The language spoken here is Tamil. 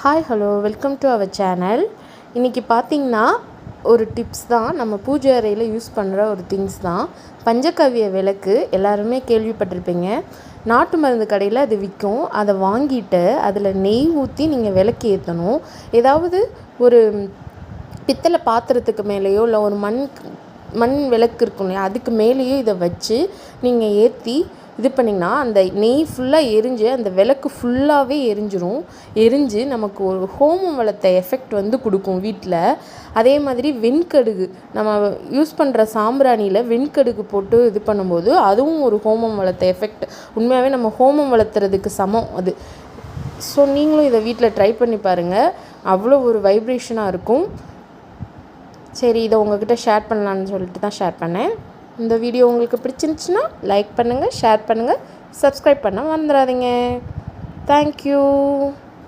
Hi hello welcome to our channel. இன்றைக்கி பார்த்திங்கன்னா ஒரு டிப்ஸ் தான், நம்ம பூஜை அறையில் யூஸ் பண்ணுற ஒரு திங்ஸ் தான். பஞ்சகவ்ய விளக்கு எல்லாருமே கேள்விப்பட்டிருப்பீங்க. நாட்டு மருந்து கடையில் அது விற்கும். அதை வாங்கிட்டு அதில் நெய் ஊற்றி நீங்கள் விளக்கு ஏற்றணும். ஏதாவது ஒரு பித்தளை பாத்திரத்துக்கு மேலேயோ இல்லை ஒரு மண் விளக்கு இருக்கும் இல்லையா, அதுக்கு மேலேயோ இதை வச்சு நீங்கள் ஏற்றி இது பண்ணிங்கன்னா அந்த நெய் ஃபுல்லாக எரிஞ்சு அந்த விளக்கு ஃபுல்லாகவே எரிஞ்சு நமக்கு ஒரு ஹோமம் வளர்த்த எஃபெக்ட் கொடுக்கும் வீட்டில். அதே மாதிரி வெண்கடுகு, நம்ம யூஸ் பண்ணுற சாம்பிராணியில் வெண்கடுகு போட்டு இது பண்ணும்போது அதுவும் ஒரு ஹோமம் வளர்த்த எஃபெக்ட். உண்மையாகவே நம்ம ஹோமம் வளர்த்துறதுக்கு சமம் அது. ஸோ நீங்களும் இதை வீட்டில் ட்ரை பண்ணி பாருங்கள், அவ்வளோ ஒரு வைப்ரேஷனாக இருக்கும். சரி, இதை உங்கள்கிட்ட ஷேர் பண்ணலான்னு சொல்லிட்டு தான் ஷேர் பண்ணேன். இந்த வீடியோ உங்களுக்கு பிடிச்சிருந்துச்சுன்னா லைக் பண்ணுங்கள், ஷேர் பண்ணுங்கள், சப்ஸ்கிரைப் பண்ண மறந்துடாதீங்க. தேங்க்யூ.